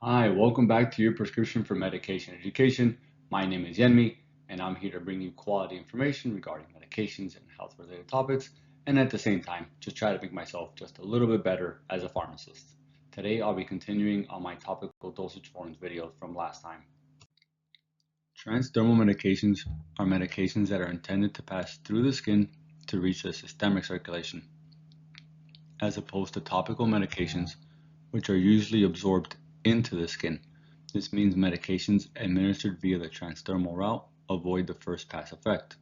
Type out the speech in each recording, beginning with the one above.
Hi, welcome back to your prescription for medication education. My name is Yenmi, and I'm here to bring you quality information regarding medications and health related topics, and at the same time, just try to make myself just a little bit better as a pharmacist. Today, I'll be continuing on my topical dosage forms video from last time. Transdermal medications are medications that are intended to pass through the skin to reach the systemic circulation, as opposed to topical medications, which are usually absorbed into the skin. This means medications administered via the transdermal route avoid the first pass effect.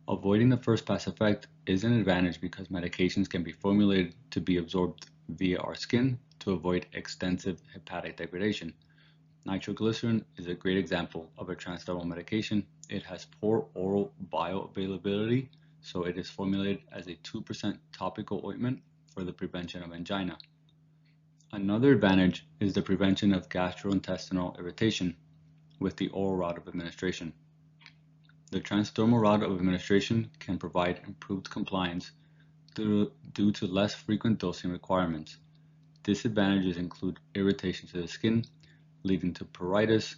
Avoiding the first pass effect is an advantage because medications can be formulated to be absorbed via our skin to avoid extensive hepatic degradation. Nitroglycerin is a great example of a transdermal medication. It has poor oral bioavailability, so it is formulated as a 2% topical ointment for the prevention of angina. Another advantage is the prevention of gastrointestinal irritation with the oral route of administration. The transdermal route of administration can provide improved compliance due to less frequent dosing requirements. Disadvantages include irritation to the skin, leading to pruritus,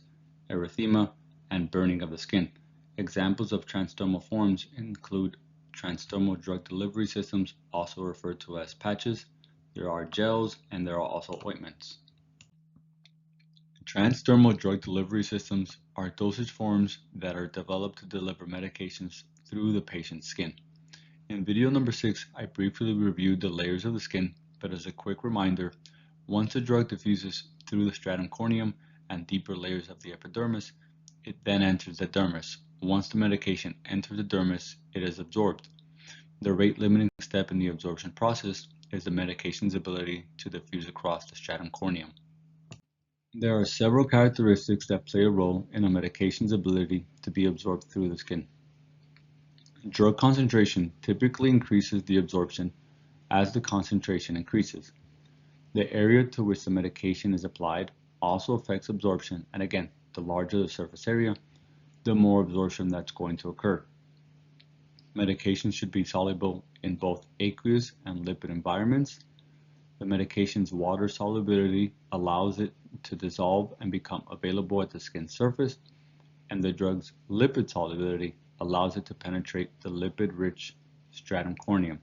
erythema, and burning of the skin. Examples of transdermal forms include transdermal drug delivery systems, also referred to as patches. There are gels, and there are also ointments. Transdermal drug delivery systems are dosage forms that are developed to deliver medications through the patient's skin. In video number 6, I briefly reviewed the layers of the skin, but as a quick reminder, once the drug diffuses through the stratum corneum and deeper layers of the epidermis, it then enters the dermis. Once the medication enters the dermis, it is absorbed. The rate-limiting step in the absorption process is the medication's ability to diffuse across the stratum corneum. There are several characteristics that play a role in a medication's ability to be absorbed through the skin. Drug concentration typically increases the absorption as the concentration increases. The area to which the medication is applied also affects absorption, and again, the larger the surface area, the more absorption that's going to occur. Medication should be soluble in both aqueous and lipid environments. The medication's water solubility allows it to dissolve and become available at the skin surface, and the drug's lipid solubility allows it to penetrate the lipid-rich stratum corneum.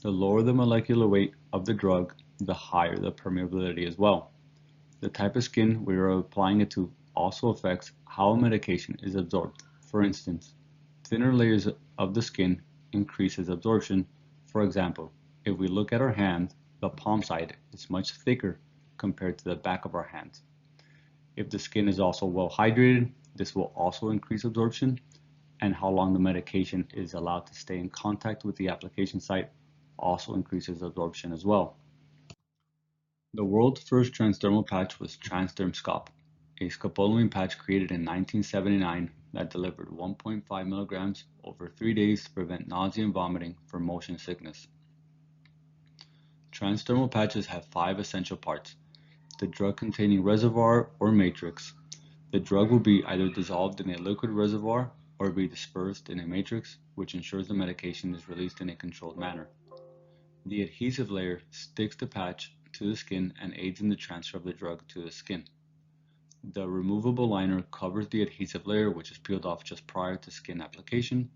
The lower the molecular weight of the drug, the higher the permeability as well. The type of skin we are applying it to also affects how a medication is absorbed. For instance, thinner layers of the skin increases absorption. For example, if we look at our hand, the palm side is much thicker compared to the back of our hand. If the skin is also well hydrated, this will also increase absorption, and how long the medication is allowed to stay in contact with the application site also increases absorption as well. The world's first transdermal patch was Transderm Scop, a scopolamine patch created in 1979 that delivered 1.5 milligrams over 3 days to prevent nausea and vomiting for motion sickness. Transdermal patches have 5 essential parts: the drug-containing reservoir or matrix. The drug will be either dissolved in a liquid reservoir or be dispersed in a matrix, which ensures the medication is released in a controlled manner. The adhesive layer sticks the patch to the skin and aids in the transfer of the drug to the skin. The removable liner covers the adhesive layer, which is peeled off just prior to skin application.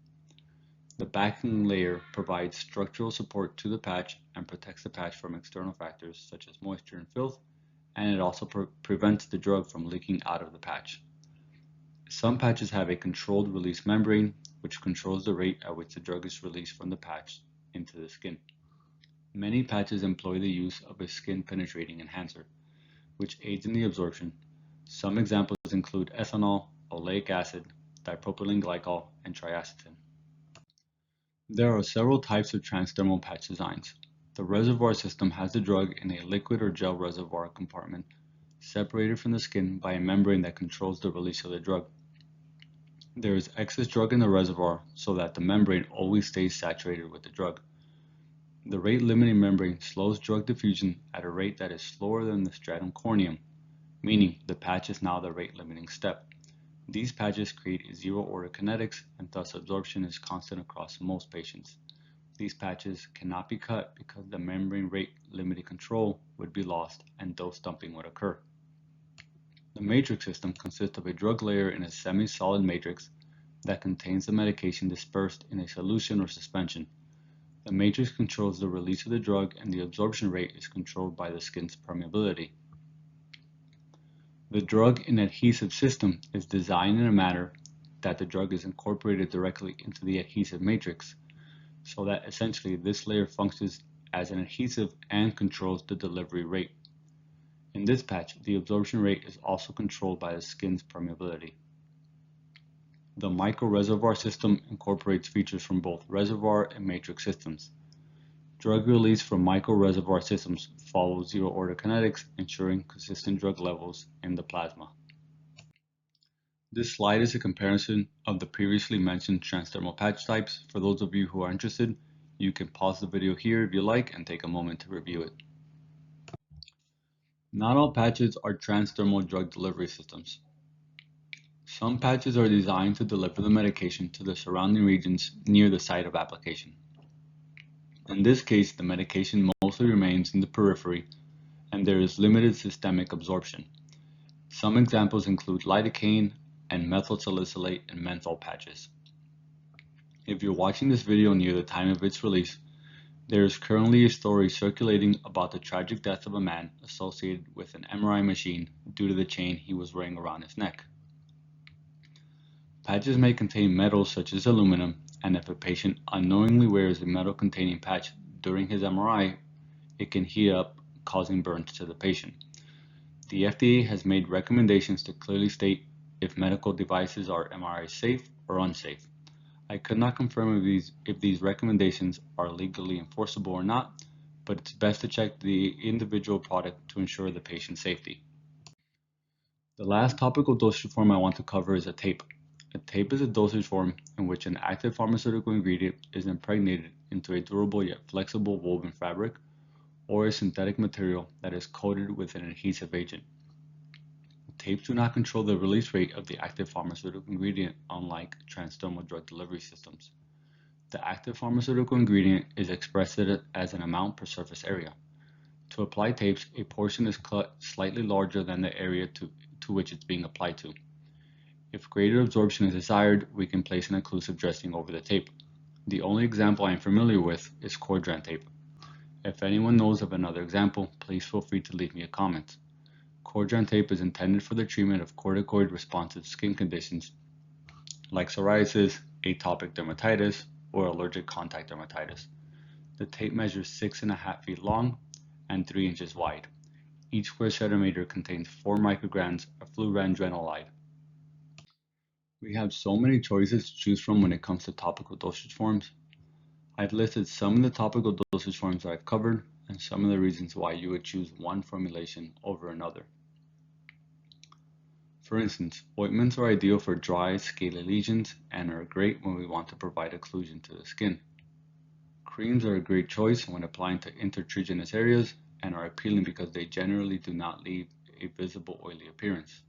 The backing layer provides structural support to the patch and protects the patch from external factors such as moisture and filth, and it also prevents the drug from leaking out of the patch. Some patches have a controlled release membrane, which controls the rate at which the drug is released from the patch into the skin. Many patches employ the use of a skin penetrating enhancer, which aids in the absorption. Some examples include ethanol, oleic acid, dipropylene glycol, and triacetin. There are several types of transdermal patch designs. The reservoir system has the drug in a liquid or gel reservoir compartment separated from the skin by a membrane that controls the release of the drug. There is excess drug in the reservoir so that the membrane always stays saturated with the drug. The rate-limiting membrane slows drug diffusion at a rate that is slower than the stratum corneum, meaning the patch is now the rate-limiting step. These patches create zero-order kinetics, and thus absorption is constant across most patients. These patches cannot be cut because the membrane rate limiting control would be lost and dose dumping would occur. The matrix system consists of a drug layer in a semi-solid matrix that contains the medication dispersed in a solution or suspension. The matrix controls the release of the drug and the absorption rate is controlled by the skin's permeability. The drug and adhesive system is designed in a manner that the drug is incorporated directly into the adhesive matrix, so that essentially this layer functions as an adhesive and controls the delivery rate. In this patch, the absorption rate is also controlled by the skin's permeability. The microreservoir system incorporates features from both reservoir and matrix systems. Drug release from microreservoir systems follows zero-order kinetics, ensuring consistent drug levels in the plasma. This slide is a comparison of the previously mentioned transdermal patch types. For those of you who are interested, you can pause the video here if you like and take a moment to review it. Not all patches are transdermal drug delivery systems. Some patches are designed to deliver the medication to the surrounding regions near the site of application. In this case, the medication mostly remains in the periphery and there is limited systemic absorption. Some examples include lidocaine and methyl salicylate and menthol patches. If you're watching this video near the time of its release, there is currently a story circulating about the tragic death of a man associated with an MRI machine due to the chain he was wearing around his neck. Patches may contain metals such as aluminum, and if a patient unknowingly wears a metal-containing patch during his MRI, it can heat up, causing burns to the patient. The FDA has made recommendations to clearly state if medical devices are MRI safe or unsafe. I could not confirm if these recommendations are legally enforceable or not, but it's best to check the individual product to ensure the patient's safety. The last topical dosage form I want to cover is a tape. A tape is a dosage form in which an active pharmaceutical ingredient is impregnated into a durable yet flexible woven fabric or a synthetic material that is coated with an adhesive agent. Tapes do not control the release rate of the active pharmaceutical ingredient, unlike transdermal drug delivery systems. The active pharmaceutical ingredient is expressed as an amount per surface area. To apply tapes, a portion is cut slightly larger than the area to which it's being applied to. If greater absorption is desired, we can place an occlusive dressing over the tape. The only example I am familiar with is Cordran tape. If anyone knows of another example, please feel free to leave me a comment. Cordran tape is intended for the treatment of corticoid-responsive skin conditions like psoriasis, atopic dermatitis, or allergic contact dermatitis. The tape measures 6.5 feet long and 3 inches wide. Each square centimeter contains 4 micrograms of flurangenolide. We have so many choices to choose from when it comes to topical dosage forms. I've listed some of the topical dosage forms that I've covered and some of the reasons why you would choose one formulation over another. For instance, ointments are ideal for dry, scaly lesions and are great when we want to provide occlusion to the skin. Creams are a great choice when applying to intertriginous areas and are appealing because they generally do not leave a visible oily appearance.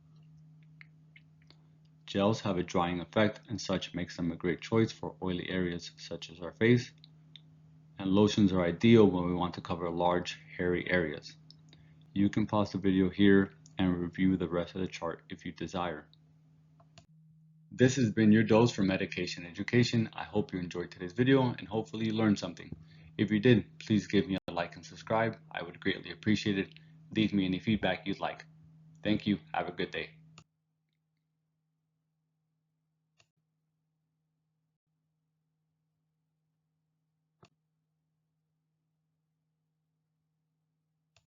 Gels have a drying effect and such makes them a great choice for oily areas such as our face, and lotions are ideal when we want to cover large, hairy areas. You can pause the video here and review the rest of the chart if you desire. This has been your dose for medication education. I hope you enjoyed today's video and hopefully you learned something. If you did, please give me a like and subscribe. I would greatly appreciate it. Leave me any feedback you'd like. Thank you. Have a good day.